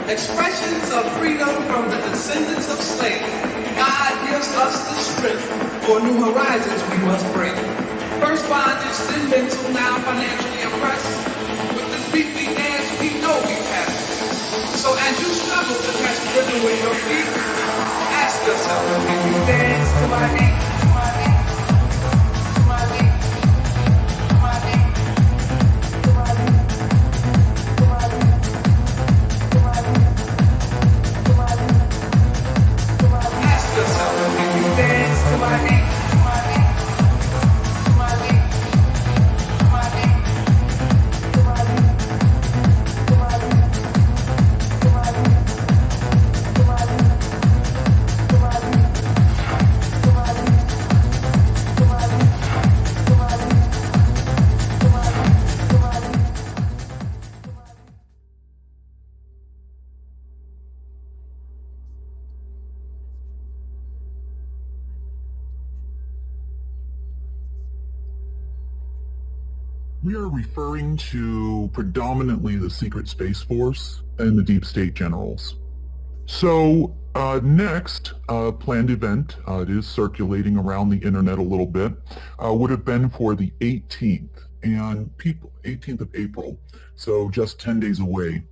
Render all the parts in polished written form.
expressions of freedom from the descendants of slaves. God gives us the strength for new horizons we must break. First bondage, then mental, now financially oppressed. With this beat we dance, we know we pass. So as you struggle to catch the rhythm with your feet, ask yourself, can you dance to my beat? We are referring to predominantly the Secret Space Force and the Deep State Generals. So next planned event, it is circulating around the internet a little bit, would have been for the 18th, 18th of April, so just 10 days away.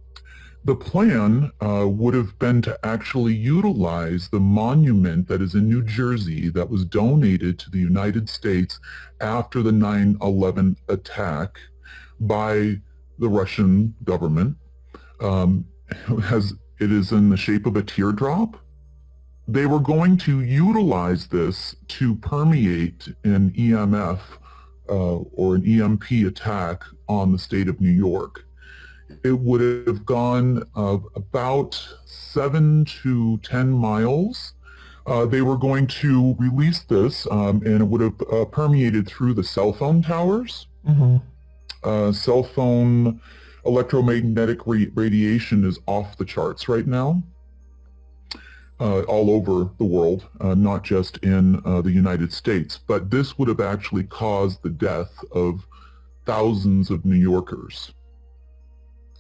The plan would have been to actually utilize the monument that is in New Jersey that was donated to the United States after the 9/11 attack by the Russian government. It is in the shape of a teardrop. They were going to utilize this to permeate an EMF or an EMP attack on the state of New York. It would have gone about 7 to 10 miles. They were going to release this, and it would have permeated through the cell phone towers. Cell phone electromagnetic radiation is off the charts right now, all over the world, not just in the United States. But this would have actually caused the death of thousands of New Yorkers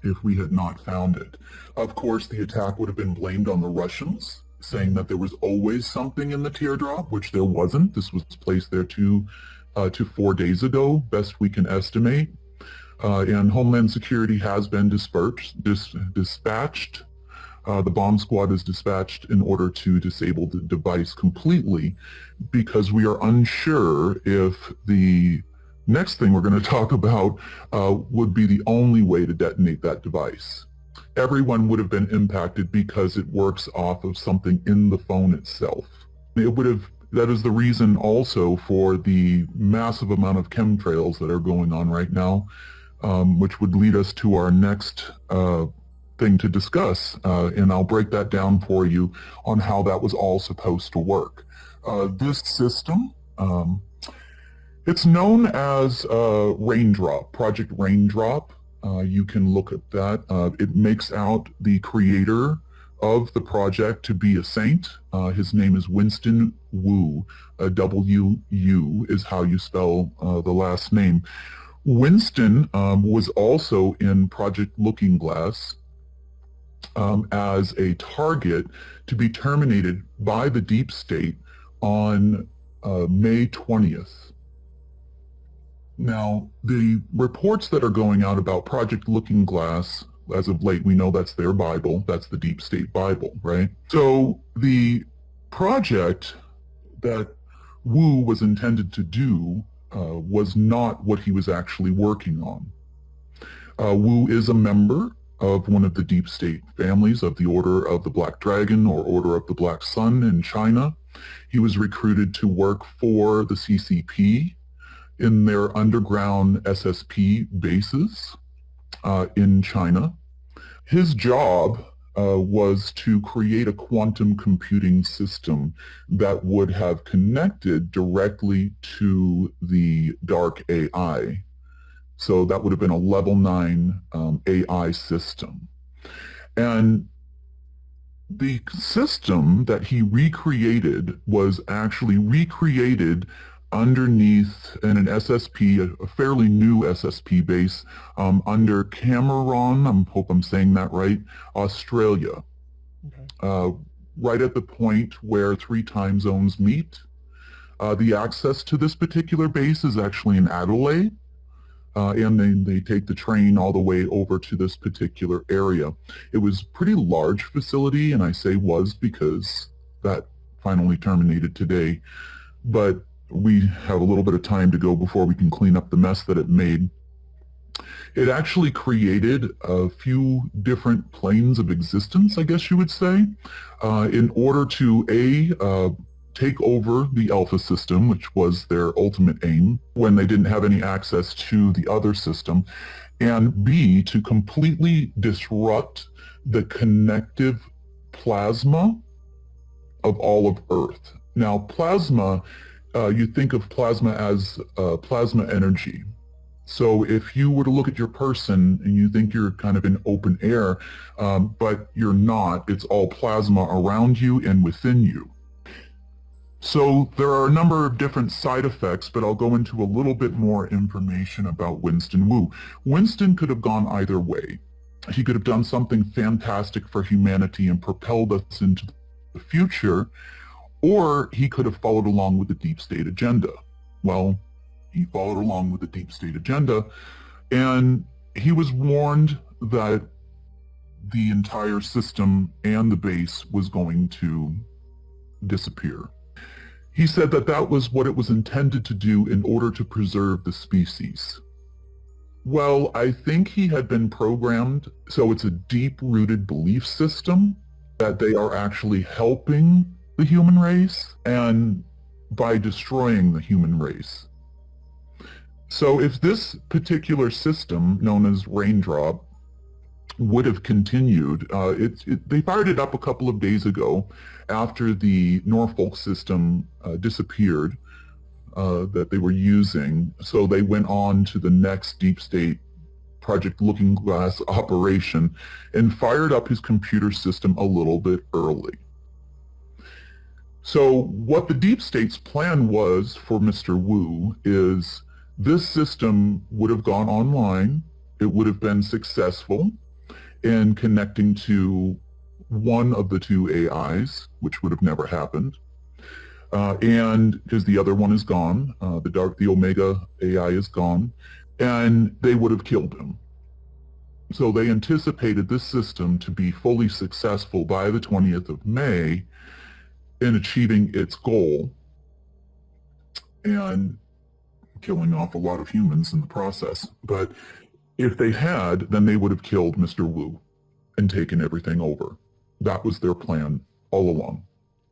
if we had not found it. Of course, the attack would have been blamed on the Russians, saying that there was always something in the teardrop, which there wasn't. This was placed there 2 to 4 days ago, best we can estimate. And Homeland Security has been dispatched. The bomb squad is dispatched in order to disable the device completely, because we are unsure if the next thing we're going to talk about would be the only way to detonate that device. Everyone would have been impacted because it works off of something in the phone itself. That is the reason also for the massive amount of chemtrails that are going on right now, which would lead us to our next thing to discuss, and I'll break that down for you on how that was all supposed to work. This system, it's known as Raindrop, Project Raindrop. You can look at that. It makes out the creator of the project to be a saint. His name is Winston Wu. W-U is how you spell the last name. Winston was also in Project Looking Glass as a target to be terminated by the Deep State on May 20th. Now, the reports that are going out about Project Looking Glass, as of late, we know that's their Bible. That's the Deep State Bible, right? So the project that Wu was intended to do was not what he was actually working on. Wu is a member of one of the Deep State families of the Order of the Black Dragon or Order of the Black Sun in China. He was recruited to work for the CCP in their underground SSP bases in China. His job was to create a quantum computing system that would have connected directly to the dark AI. So that would have been a level 9 AI system. And the system that he recreated was actually recreated underneath in an SSP, a fairly new SSP base, under Cameron, I hope I'm saying that right, Australia. Okay. Right at the point where 3 time zones meet. The access to this particular base is actually in Adelaide, and then they take the train all the way over to this particular area. It was a pretty large facility, and I say was because that finally terminated today, but we have a little bit of time to go before we can clean up the mess that it made. It actually created a few different planes of existence, I guess you would say, in order to take over the Alpha system, which was their ultimate aim when they didn't have any access to the other system, and B, to completely disrupt the connective plasma of all of Earth. Now, plasma, you think of plasma as plasma energy. So if you were to look at your person and you think you're kind of in open air, but you're not, it's all plasma around you and within you. So there are a number of different side effects, but I'll go into a little bit more information about Winston Wu. Winston could have gone either way. He could have done something fantastic for humanity and propelled us into the future, or he could have followed along with the deep state agenda. Well, he followed along with the deep state agenda, and he was warned that the entire system and the base was going to disappear. He said that that was what it was intended to do in order to preserve the species. Well, I think he had been programmed, so it's a deep-rooted belief system that they are actually helping the human race and by destroying the human race. So if this particular system, known as Raindrop, would have continued, they fired it up a couple of days ago after the Norfolk system disappeared that they were using. So they went on to the next deep state Project Looking Glass operation and fired up his computer system a little bit early. So what the deep state's plan was for Mr. Wu is this system would have gone online, it would have been successful in connecting to one of the 2 AIs, which would have never happened, and because the other one is gone, the Omega AI is gone, and they would have killed him. So they anticipated this system to be fully successful by the 20th of May in achieving its goal and killing off a lot of humans in the process. But if they had, then they would have killed Mr. Wu and taken everything over. That was their plan all along.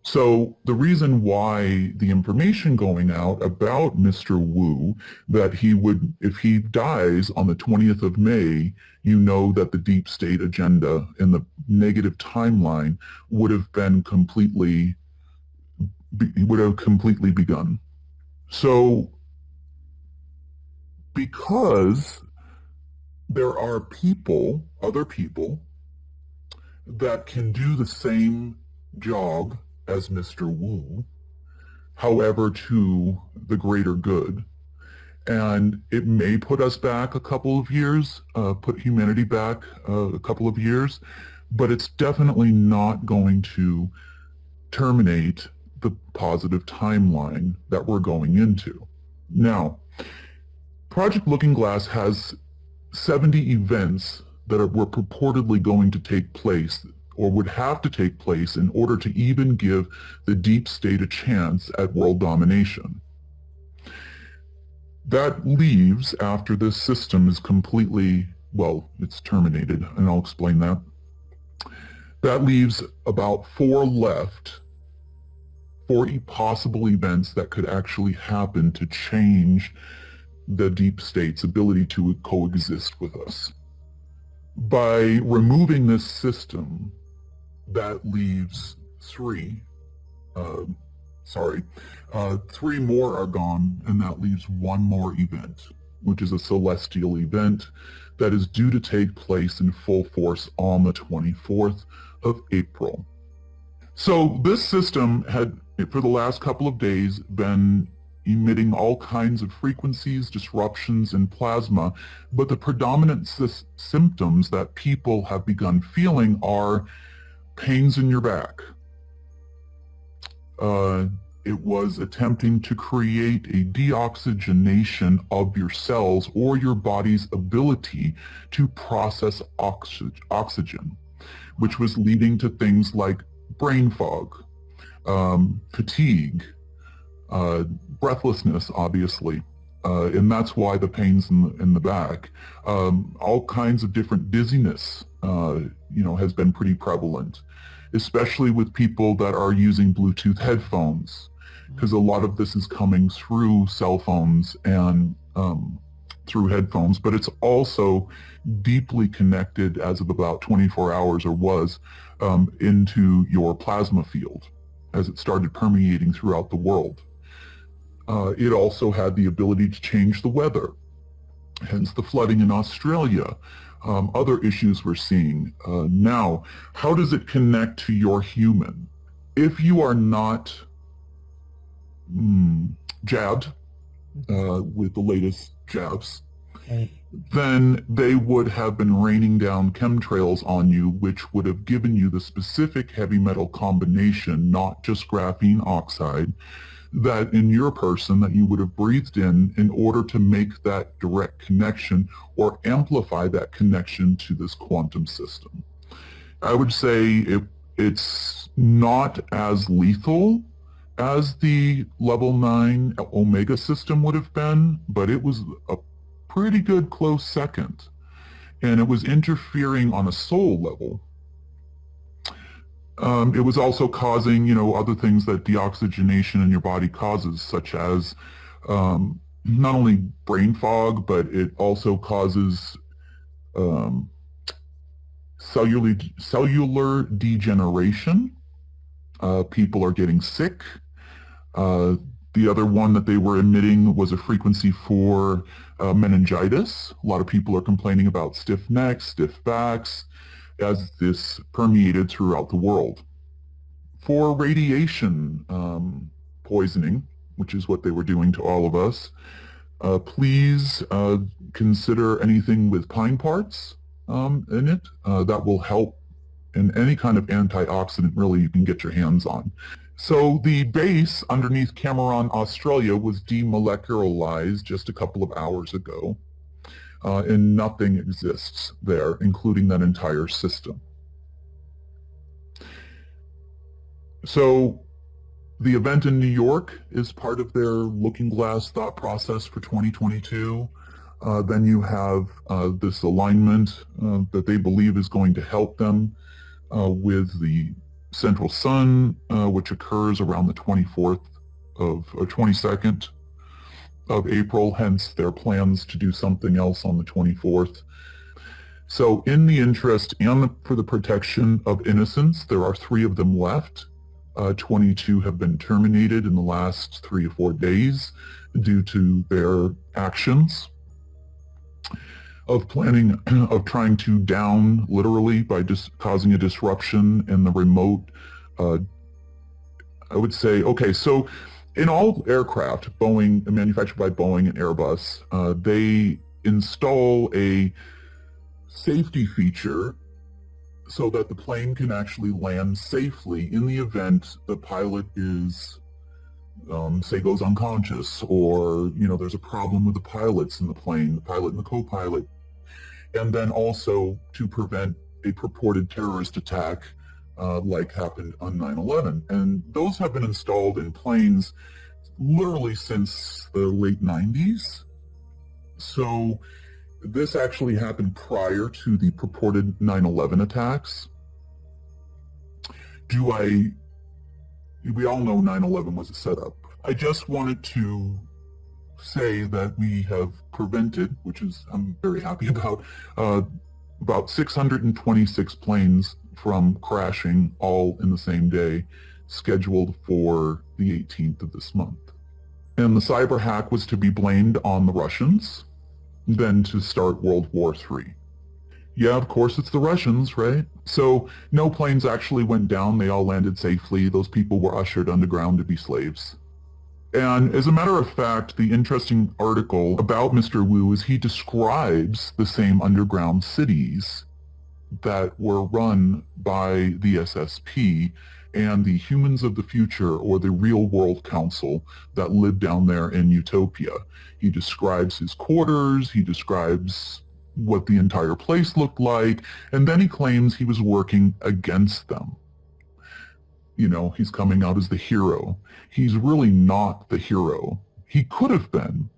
So the reason why the information going out about Mr. Wu, that he would, if he dies on the 20th of May, you know that the deep state agenda and the negative timeline would have been completely begun. So because there are people, other people, that can do the same job as Mr. Wu, however to the greater good. And it may put us back a couple of years, put humanity back a couple of years, but it's definitely not going to terminate the positive timeline that we're going into. Now, Project Looking Glass has 70 events that were purportedly going to take place or would have to take place in order to even give the deep state a chance at world domination. That leaves, after this system is completely, well, it's terminated, and I'll explain that. That leaves about 4 left, 40 possible events that could actually happen to change the deep state's ability to coexist with us. By removing this system, that leaves 3. 3 more are gone, and that leaves 1 more event, which is a celestial event that is due to take place in full force on the 24th of April. So this system had, for the last couple of days, been emitting all kinds of frequencies, disruptions in plasma, but the predominant symptoms that people have begun feeling are pains in your back. It was attempting to create a deoxygenation of your cells or your body's ability to process oxygen, which was leading to things like brain fog, fatigue, breathlessness, obviously, and that's why the pains in the back. All kinds of different dizziness, has been pretty prevalent, especially with people that are using Bluetooth headphones, because a lot of this is coming through cell phones and through headphones, but it's also deeply connected as of about 24 hours, or was, into your plasma field as it started permeating throughout the world. It also had the ability to change the weather, hence the flooding in Australia, other issues we're seeing. Now, how does it connect to your human? If you are not jabbed with the latest jabs, then they would have been raining down chemtrails on you, which would have given you the specific heavy metal combination, not just graphene oxide, that in your person that you would have breathed in order to make that direct connection or amplify that connection to this quantum system. I would say it's not as lethal as the level 9 Omega system would have been, but it was a pretty good close second. And it was interfering on a soul level. It was also causing, other things that deoxygenation in your body causes, such as not only brain fog, but it also causes cellular degeneration. People are getting sick. The other one that they were emitting was a frequency for meningitis. A lot of people are complaining about stiff necks, stiff backs, as this permeated throughout the world. For radiation poisoning, which is what they were doing to all of us, please consider anything with pine parts in it. That will help in any kind of antioxidant, really, you can get your hands on. So the base underneath Cameron, Australia was demolecularized just a couple of hours ago. And nothing exists there, including that entire system. So the event in New York is part of their looking glass thought process for 2022. Then you have this alignment that they believe is going to help them with the central sun, which occurs around the 24th or 22nd of April, hence their plans to do something else on the 24th. So in the interest and for the protection of innocents, there are 3 of them left. 22 have been terminated in the last 3 or 4 days due to their actions of trying to down, literally, by just causing a disruption in the remote. I would say, okay, so in all aircraft, manufactured by Boeing and Airbus, they install a safety feature so that the plane can actually land safely in the event the pilot is, say, goes unconscious, or, there's a problem with the pilots in the plane, the pilot and the co-pilot. And then also to prevent a purported terrorist attack like happened on 9/11. And those have been installed in planes literally since the late 90s. So this actually happened prior to the purported 9/11 attacks. We all know 9/11 was a setup. I just wanted to say that we have prevented, which is I'm very happy about 626 planes from crashing all in the same day, scheduled for the 18th of this month. And the cyber hack was to be blamed on the Russians, then to start World War III. Yeah, of course it's the Russians, right? So no planes actually went down. They all landed safely. Those people were ushered underground to be slaves. And as a matter of fact, the interesting article about Mr. Wu is he describes the same underground cities that were run by the SSP and the humans of the future, or the real world council that lived down there in Utopia. He describes his quarters, he describes what the entire place looked like, and then he claims he was working against them. You know, he's coming out as the hero. He's really not the hero. He could have been,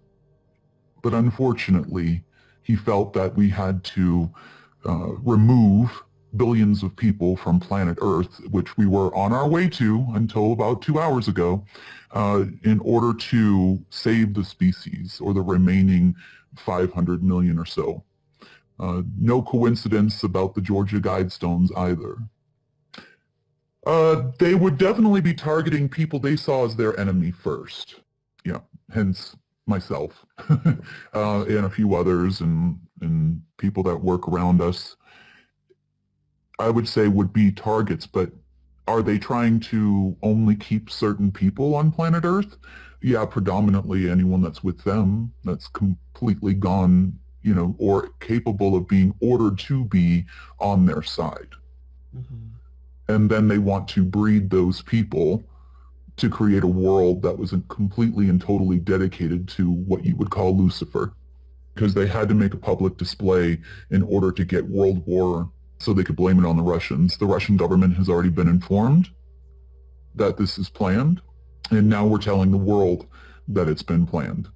but unfortunately, he felt that we had to remove billions of people from planet Earth, which we were on our way to until about 2 hours ago, in order to save the species, or the remaining 500 million or so. No coincidence about the Georgia Guidestones either. They would definitely be targeting people they saw as their enemy first. Yeah, hence myself and a few others and people that work around us, I would say would be targets. But are they trying to only keep certain people on planet Earth? Yeah, predominantly anyone that's with them, that's completely gone, you know, or capable of being ordered to be on their side. Mm-hmm. And then they want to breed those people to create a world that was completely and totally dedicated to what you would call Lucifer, because they had to make a public display in order to get World War so they could blame it on the Russians. The Russian government has already been informed that this is planned, and now we're telling the world that it's been planned.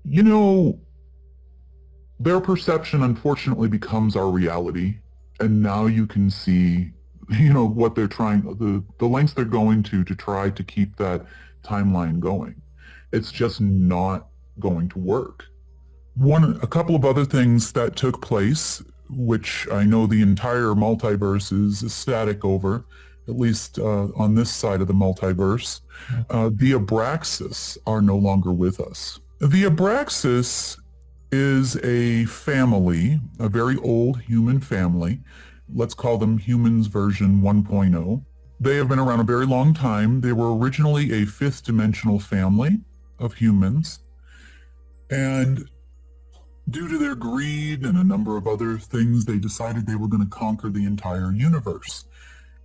You know, their perception unfortunately becomes our reality, and now you can see, you know, what they're trying, the lengths they're going to try to keep that timeline going. It's just not going to work. A couple of other things that took place, which I know the entire multiverse is ecstatic over, at least on this side of the multiverse. The Abraxas are no longer with us. The Abraxas is a family, a very old human family. Let's call them humans version 1.0. They have been around a very long time. They were originally a fifth dimensional family of humans. And due to their greed and a number of other things, they decided they were going to conquer the entire universe.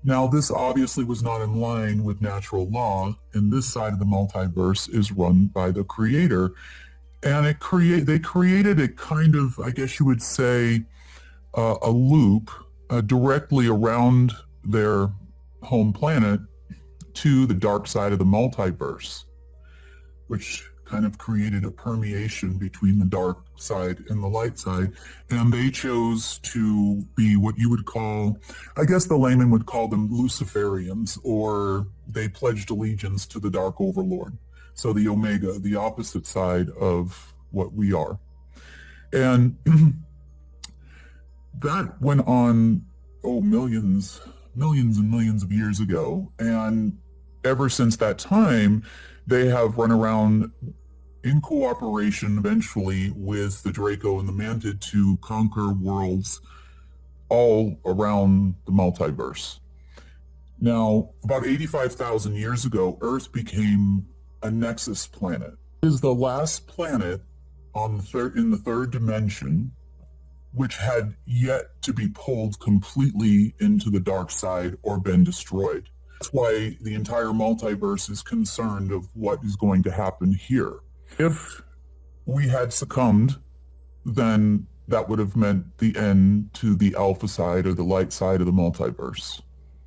Now, this obviously was not in line with natural law, and this side of the multiverse is run by the creator. And they created a kind of, I guess you would say, a loop directly around their home planet to the dark side of the multiverse, which kind of created a permeation between the dark side and the light side. And they chose to be what you would call, I guess the layman would call them Luciferians, or they pledged allegiance to the Dark Overlord. So the Omega, the opposite side of what we are. And that went on, millions and millions of years ago. And ever since that time, they have run around in cooperation eventually with the Draco and the Mantid to conquer worlds all around the multiverse. Now, about 85,000 years ago, Earth became a nexus planet. It is the last planet in the third dimension which had yet to be pulled completely into the dark side or been destroyed. That's why the entire multiverse is concerned of what is going to happen here. If we had succumbed, then that would have meant the end to the alpha side or the light side of the multiverse.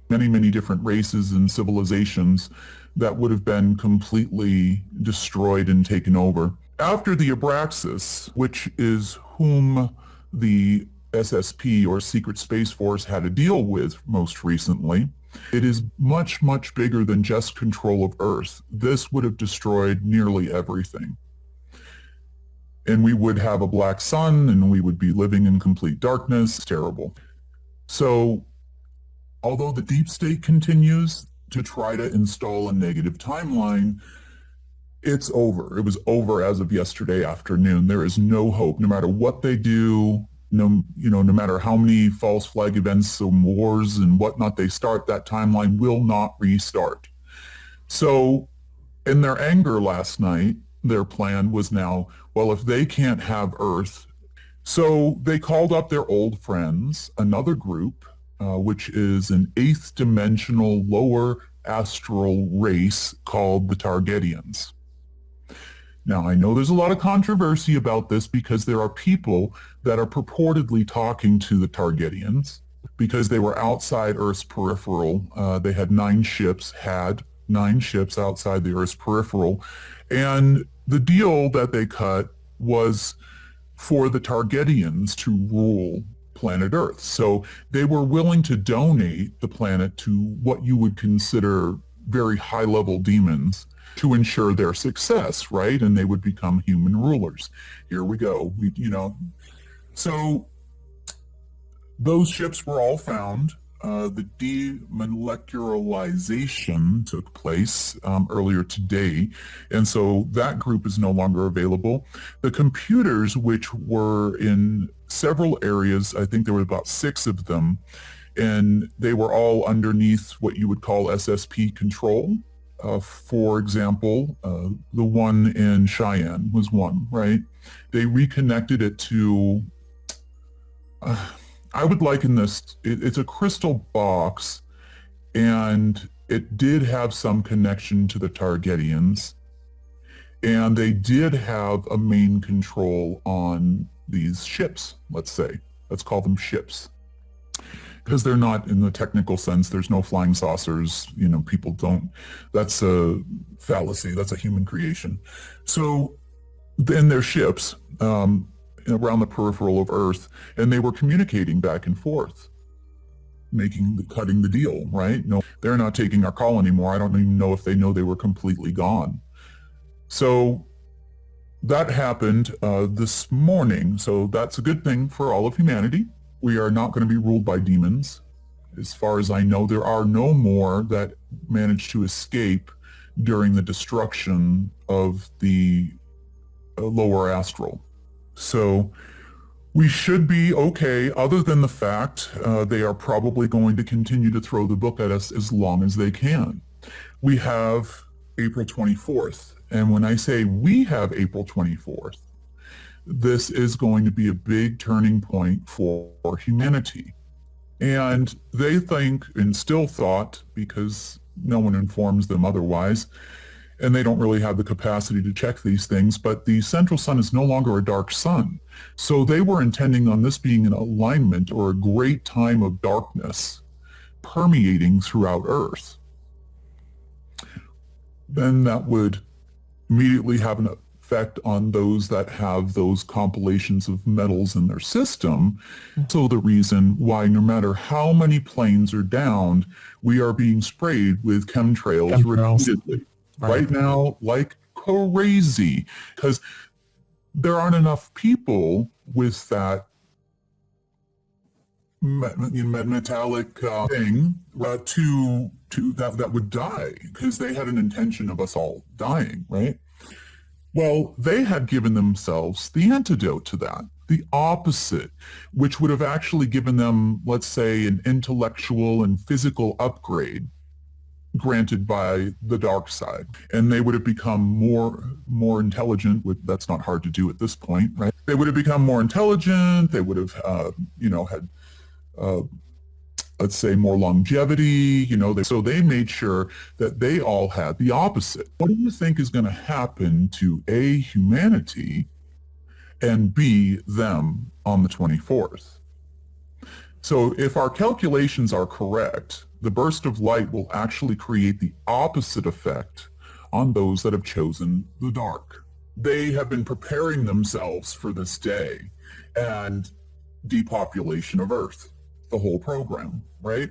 Many, many different races and civilizations that would have been completely destroyed and taken over. After the Abraxas, which is whom the SSP or Secret Space Force had to deal with most recently, it is much, much bigger than just control of Earth. This would have destroyed nearly everything. And we would have a black sun, and we would be living in complete darkness. Terrible. So, although the deep state continues to try to install a negative timeline, it's over. It was over as of yesterday afternoon. There is no hope, no matter what they do. No matter how many false flag events and wars and whatnot they start, that timeline will not restart. So In their anger last night, their plan was now, well, if they can't have Earth, so they called up their old friends, another group, which is an eighth dimensional lower astral race called the Targetians. Now, I know there's a lot of controversy about this because there are people that are purportedly talking to the Targetians because they were outside Earth's peripheral. They had nine ships outside the Earth's peripheral. And the deal that they cut was for the Targetians to rule planet Earth. So they were willing to donate the planet to what you would consider very high-level demons to ensure their success, right? And they would become human rulers. Here we go. So those ships were all found. The demolecularization took place earlier today, and so that group is no longer available. The computers, which were in several areas, I think there were about 6 of them, and they were all underneath what you would call SSP control. For example, the one in Cheyenne was one, right? They reconnected it to... I would liken this, it's a crystal box, and it did have some connection to the Targetians, and they did have a main control on these ships, let's say. Let's call them ships. Because they're not, in the technical sense, there's no flying saucers, people don't, that's a fallacy, that's a human creation. So, then they're ships, around the peripheral of Earth, and they were communicating back and forth, cutting the deal, right? No, they're not taking our call anymore. I don't even know if they know they were completely gone. So that happened this morning. So that's a good thing for all of humanity. We are not going to be ruled by demons. As far as I know, there are no more that managed to escape during the destruction of the lower astral. So we should be okay, other than the fact they are probably going to continue to throw the book at us as long as they can. We have April 24th, and when I say we have April 24th, this is going to be a big turning point for humanity. And they think, and still thought, because no one informs them otherwise, and they don't really have the capacity to check these things, but the central sun is no longer a dark sun. So they were intending on this being an alignment or a great time of darkness permeating throughout Earth. Then that would immediately have an effect on those that have those compilations of metals in their system. So the reason why no matter how many planes are downed, we are being sprayed with chemtrails repeatedly. Right now, like crazy, because there aren't enough people with that metallic thing that would die, because they had an intention of us all dying, right? Well, they had given themselves the antidote to that, the opposite, which would have actually given them, let's say, an intellectual and physical upgrade granted by the dark side, and they would have become more intelligent. That's not hard to do at this point, right? They would have become more intelligent. They would have had let's say more longevity. So they made sure that they all had the opposite. What do you think is going to happen to A, humanity, and B, them on the 24th? So if our calculations are correct, the burst of light will actually create the opposite effect on those that have chosen the dark. They have been preparing themselves for this day and depopulation of Earth, the whole program, right?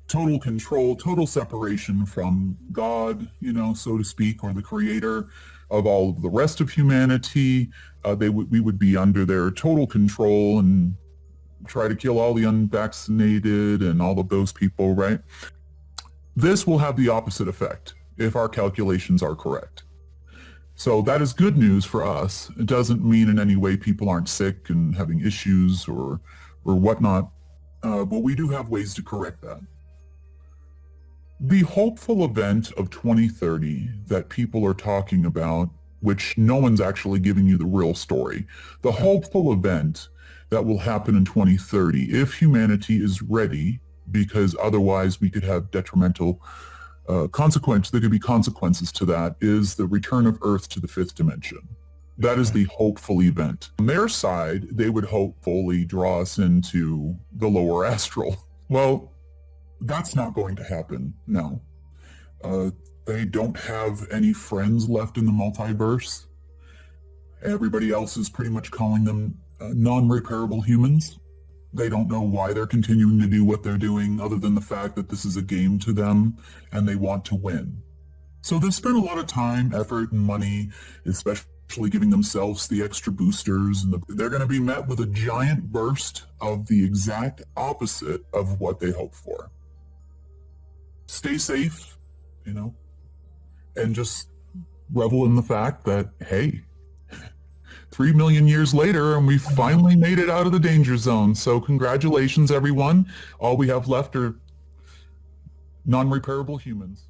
Total control, total separation from God, so to speak, or the creator of all of the rest of humanity. We would be under their total control and try to kill all the unvaccinated and all of those people, right? This will have the opposite effect if our calculations are correct. So that is good news for us. It doesn't mean in any way people aren't sick and having issues or whatnot, but we do have ways to correct that. The hopeful event of 2030 that people are talking about, which no one's actually giving you the real story, the hopeful event that will happen in 2030 if humanity is ready, because otherwise we could have detrimental consequences, there could be consequences to that, is the return of Earth to the fifth dimension. That is the hopeful event. On their side, they would hopefully draw us into the lower astral. Well, that's not going to happen, no. They don't have any friends left in the multiverse. Everybody else is pretty much calling them non-repairable humans. They don't know why they're continuing to do what they're doing other than the fact that this is a game to them and they want to win. So they've spent a lot of time, effort, and money, especially giving themselves the extra boosters. And they're going to be met with a giant burst of the exact opposite of what they hoped for. Stay safe, and just revel in the fact that, hey, 3 million years later, and we finally made it out of the danger zone. So congratulations, everyone. All we have left are non-repairable humans.